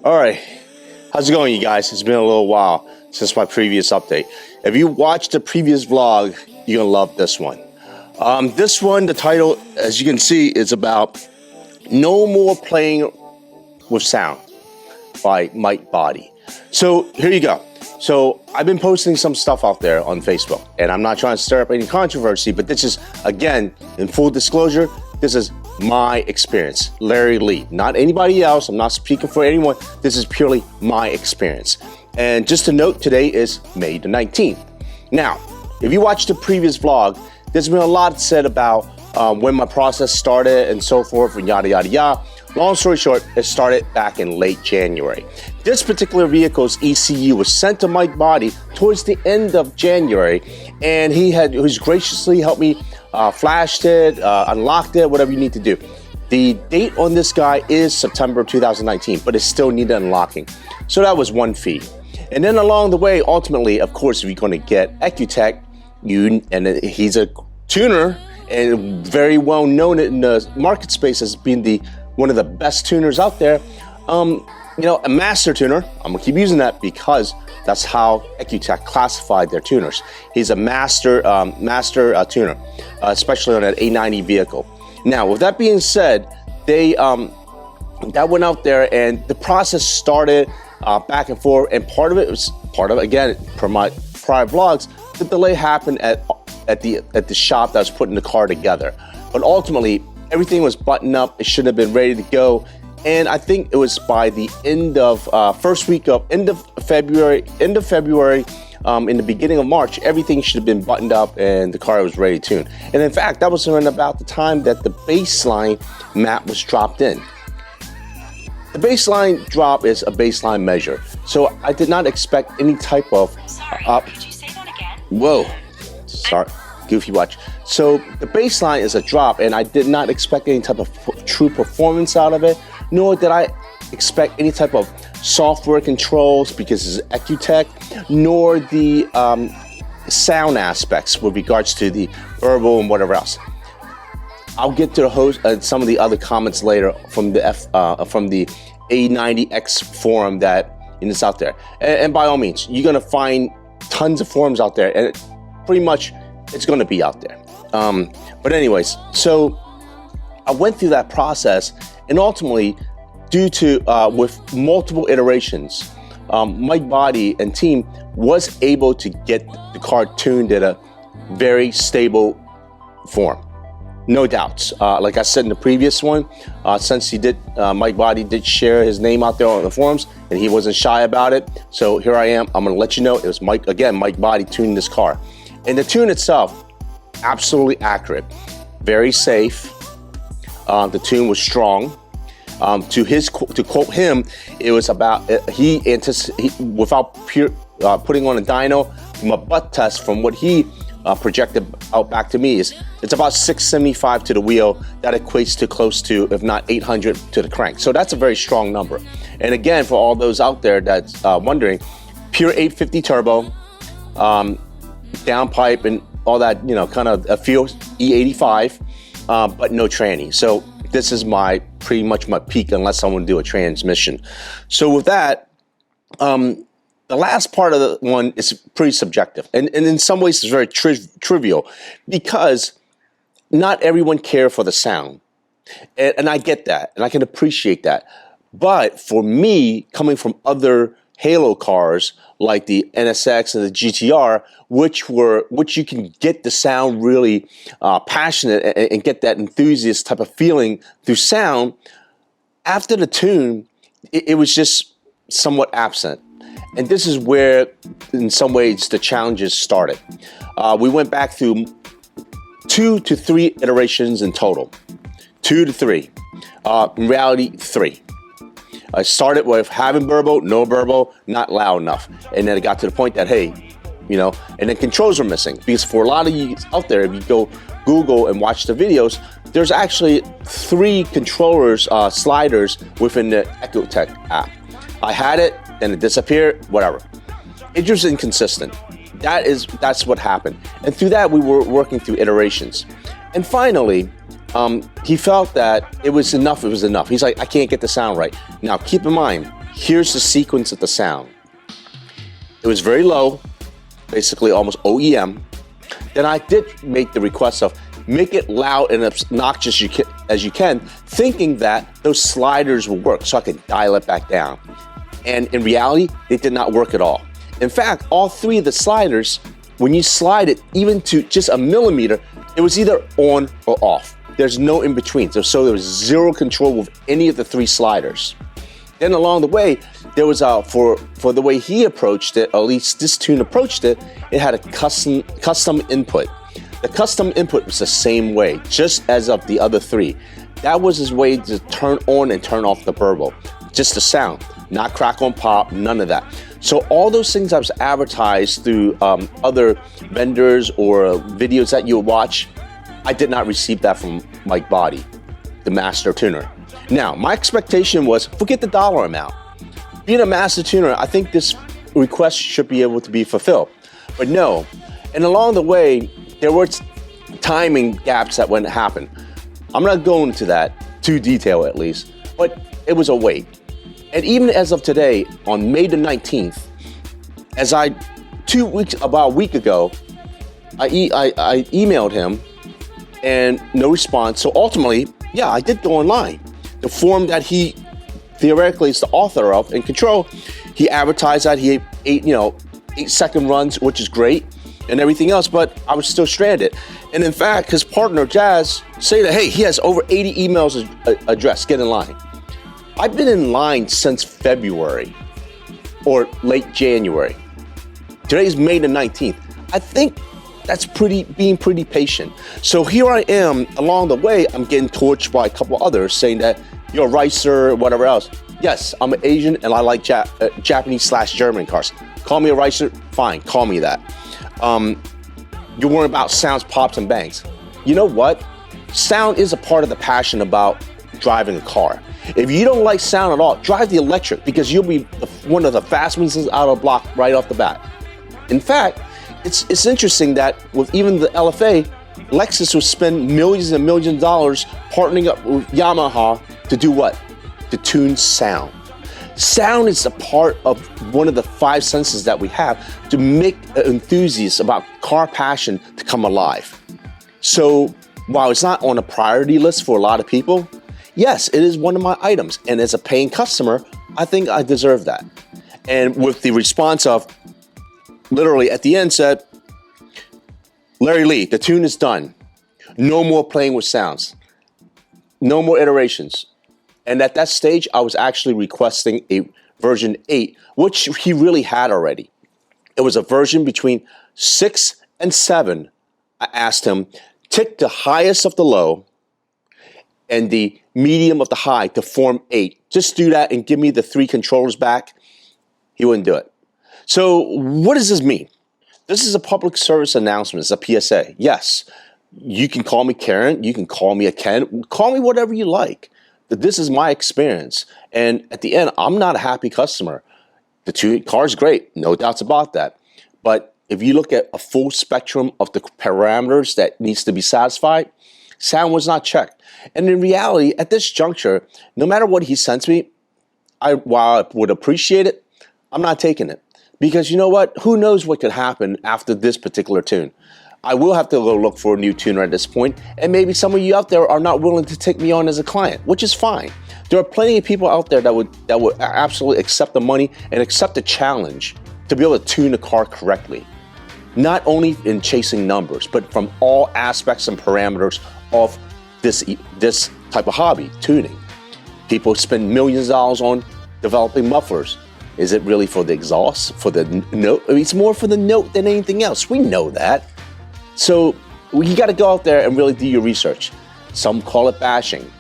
All right, how's it going, you guys? It's been a little while since my previous update. If you watched the previous vlog, you're gonna love this one. This one, the title, as you can see, is about No More Playing with Sound by Mikey Botti. So here you go. So I've been posting some stuff out there on Facebook, and I'm not trying to stir up any controversy, but this is, again, in full disclosure, this is my experience, Larry Lee, not anybody else. I'm not speaking for anyone. This is purely my experience. And just to note, today is May the 19th. Now, if you watched the previous vlog, there's been a lot said about when my process started and so forth and yada, yada, yada. Long story short, it started back in late January. This particular vehicle's ECU was sent to Mikey Botti towards the end of January, and he's graciously helped me flashed it, unlocked it, whatever you need to do. The date on this guy is September 2019, but it still needed unlocking. So that was one fee. And then along the way, ultimately, of course, if you're going to get EcuTech, he's a tuner and very well known in the market space as being one of the best tuners out there. A master tuner. I'm gonna keep using that because that's how EcuTech classified their tuners. He's a master tuner, especially on an A90 vehicle. Now, with that being said, that went out there and the process started back and forth. And part of it, again, per my prior vlogs, the delay happened at the shop that was putting the car together. But ultimately, everything was buttoned up. It should have been ready to go. And I think it was by the end of February, in the beginning of March, everything should have been buttoned up and the car was ready to tune. And in fact, that was around about the time that the baseline map was dropped in. The baseline drop is a baseline measure. So I did not expect any type of... Sorry, could you say that again? Whoa, sorry. Goofy watch. So the baseline is a drop, and I did not expect any type of true performance out of it, nor did I expect any type of software controls because it's EcuTech, nor the sound aspects with regards to the verbal and whatever else. I'll get to the host some of the other comments later from the A90X forum that is out there, and by all means, you're gonna find tons of forums out there, and pretty much it's going to be out there. But anyways, so I went through that process, and ultimately, due to with multiple iterations, Mikey Botti and team was able to get the car tuned at a very stable form. No doubts. Like I said in the previous one, since Mikey Botti did share his name out there on the forums, and he wasn't shy about it. So here I am. I'm going to let you know it was Mikey Botti tuning this car. And the tune itself, absolutely accurate, very safe. The tune was strong. To quote him, it was about without putting on a dyno, from a butt test, from what he projected out back to me, it's about 675 to the wheel. That equates to close to, if not 800 to the crank. So that's a very strong number. And again, for all those out there that's wondering, pure 850 turbo. Downpipe and all that, kind of a feel E85, but no tranny. So this is pretty much my peak, unless I want to do a transmission. So with that, the last part of the one is pretty subjective, and in some ways it's very trivial, because not everyone cares for the sound, and I get that, and I can appreciate that. But for me, coming from other Halo cars like the NSX and the GTR, which you can get the sound really passionate and get that enthusiast type of feeling through sound, after the tune, it was just somewhat absent. And this is where, in some ways, the challenges started. We went back through 2 to 3 iterations in total. 2 to 3. In reality, 3. I started with having burble, no burble, not loud enough. And then it got to the point that, hey, and then controls were missing. Because for a lot of you out there, if you go Google and watch the videos, there's actually 3 controllers, sliders within the EcuTech app. I had it, then it disappeared, whatever. It's just inconsistent. That's what happened. And through that, we were working through iterations. And finally, he felt that it was enough. He's like, I can't get the sound right. Now, keep in mind, here's the sequence of the sound. It was very low, basically almost OEM. Then I did make the request of make it loud and obnoxious as you can, thinking that those sliders will work so I could dial it back down. And in reality, they did not work at all. In fact, all three of the sliders, when you slide it even to just a millimeter, it was either on or off. There's no in between. So there was zero control with any of the three sliders. Then along the way, there was for the way he approached it, or at least this tune approached it, it had a custom input. The custom input was the same way, just as of the other three. That was his way to turn on and turn off the burble. Just the sound, not crack on pop, none of that. So all those things that was advertised through other vendors or videos that you watch, I did not receive that from Mikey Botti, the master tuner. Now, my expectation was, forget the dollar amount. Being a master tuner, I think this request should be able to be fulfilled. But no, and along the way, there were timing gaps that wouldn't happen. I'm not going into that too detailed at least, but it was a wait. And even as of today, on May the 19th, about a week ago, I emailed him and no response. So ultimately, yeah, I did go online. The form that he theoretically is the author of and control, he advertised that he had 8-second runs, which is great, and everything else, but I was still stranded. And in fact, his partner, Jazz, say that, hey, he has over 80 emails addressed, get in line. I've been in line since February or late January. Today's May the 19th. I think that's being pretty patient. So here I am, along the way, I'm getting torched by a couple others saying that you're a ricer, whatever else. Yes, I'm an Asian and I like Japanese/German cars. Call me a ricer, fine, call me that. You're worrying about sounds, pops, and bangs. You know what? Sound is a part of the passion about driving a car. If you don't like sound at all, drive the electric because you'll be one of the fast ones out of the block right off the bat. In fact, it's interesting that with even the LFA, Lexus will spend millions and millions of dollars partnering up with Yamaha to do what? To tune sound. Sound is a part of one of the 5 senses that we have to make enthusiasts about car passion to come alive. So while it's not on a priority list for a lot of people, yes, it is one of my items. And as a paying customer, I think I deserve that. And with the response of, literally at the end said, Larry Lee, the tune is done. No more playing with sounds. No more iterations. And at that stage, I was actually requesting a version 8, which he really had already. It was a version between 6 and 7. I asked him, take the highest of the low and the medium of the high to form 8. Just do that and give me the 3 controllers back. He wouldn't do it. So what does this mean? This is a public service announcement. It's a PSA. Yes, you can call me Karen. You can call me a Ken. Call me whatever you like. This is my experience. And at the end, I'm not a happy customer. The car's great. No doubts about that. But if you look at a full spectrum of the parameters that needs to be satisfied, sound was not checked. And in reality, at this juncture, no matter what he sends me, while I would appreciate it, I'm not taking it. Because you know what? Who knows what could happen after this particular tune? I will have to go look for a new tuner at this point, and maybe some of you out there are not willing to take me on as a client, which is fine. There are plenty of people out there that would absolutely accept the money and accept the challenge to be able to tune a car correctly. Not only in chasing numbers, but from all aspects and parameters of this type of hobby, tuning. People spend millions of dollars on developing mufflers. Is it really for the exhaust, for the note? I mean, it's more for the note than anything else. We know that. So you got to go out there and really do your research. Some call it bashing.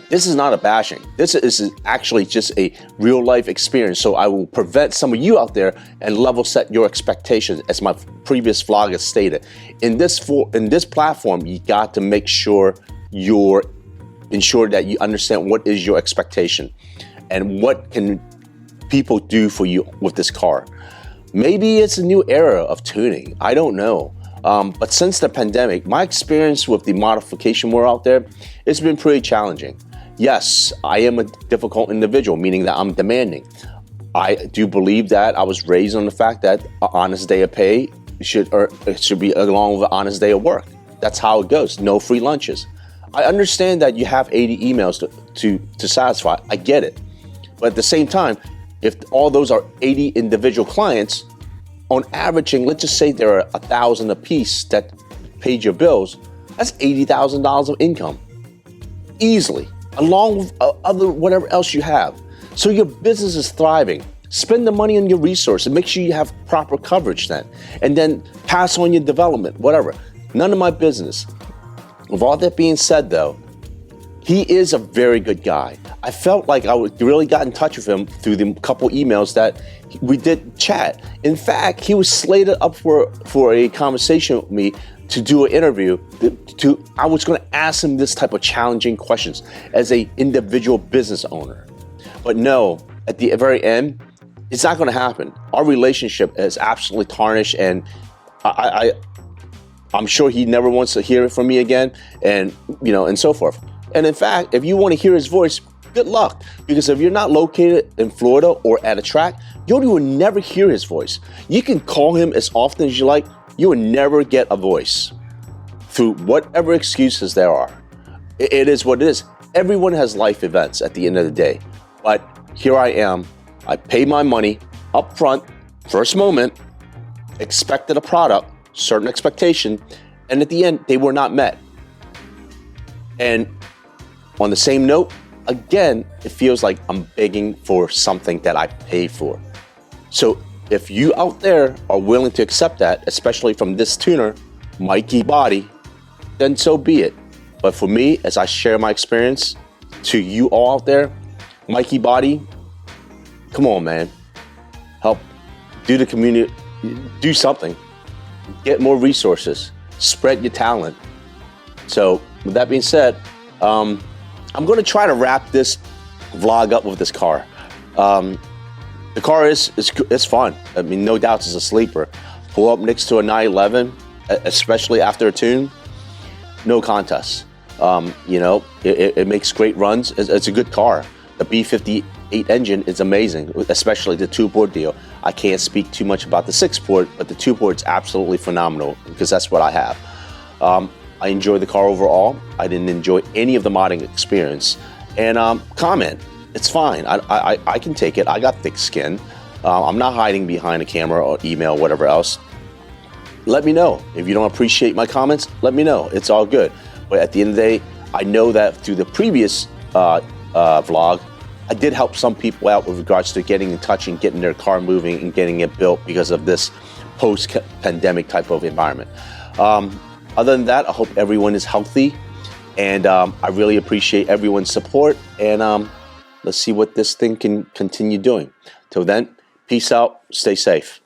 This is not a bashing. This is actually just a real life experience. So I will prevent some of you out there and level set your expectations, as my previous vlog has stated. In this platform, you got to make sure ensure that you understand what is your expectation and what can people do for you with this car. Maybe it's a new era of tuning. I don't know. But since the pandemic, my experience with the modification world out there, it's been pretty challenging. Yes, I am a difficult individual, meaning that I'm demanding. I do believe that I was raised on the fact that an honest day of pay should be along with an honest day of work. That's how it goes. No free lunches. I understand that you have 80 emails to satisfy. I get it. But at the same time, if all those are 80 individual clients, on averaging, let's just say there are 1,000 apiece that paid your bills, that's $80,000 of income. Easily. Along with other whatever else you have. So your business is thriving. Spend the money on your resources. Make sure you have proper coverage then. And then pass on your development, whatever. None of my business. With all that being said, though, he is a very good guy. I felt like I really got in touch with him through the couple emails that we did chat. In fact, he was slated up for a conversation with me to do an interview. I was going to ask him this type of challenging questions as an individual business owner. But no, at the very end, it's not going to happen. Our relationship is absolutely tarnished, and I'm sure he never wants to hear it from me again, and and so forth. And in fact, if you want to hear his voice, good luck, because if you're not located in Florida or at a track, you will never hear his voice. You can call him as often as you like, you will never get a voice through whatever excuses there are. It is what it is. Everyone has life events at the end of the day. But here I am. I paid my money up front, first moment, expected a product, certain expectation, and at the end, they were not met. And on the same note, again, it feels like I'm begging for something that I paid for. So if you out there are willing to accept that, especially from this tuner, Mikey Botti, then so be it. But for me, as I share my experience to you all out there, Mikey Botti, come on, man. Help do the community, do something. Get more resources. Spread your talent. So with that being said, I'm going to try to wrap this vlog up with this car. The car is fun. I mean, no doubt it's a sleeper. Pull up next to a 911, especially after a tune, no contest. It makes great runs. It's a good car. The B58 engine is amazing, especially the 2-port deal. I can't speak too much about the 6-port, but the 2-port's absolutely phenomenal because that's what I have. I enjoy the car overall. I didn't enjoy any of the modding experience. And comment, it's fine. I can take it. I got thick skin. I'm not hiding behind a camera or email, whatever else. Let me know. If you don't appreciate my comments, let me know. It's all good. But at the end of the day, I know that through the previous vlog, I did help some people out with regards to getting in touch and getting their car moving and getting it built because of this post-pandemic type of environment. Other than that, I hope everyone is healthy, and I really appreciate everyone's support, and let's see what this thing can continue doing. Till then, peace out, stay safe.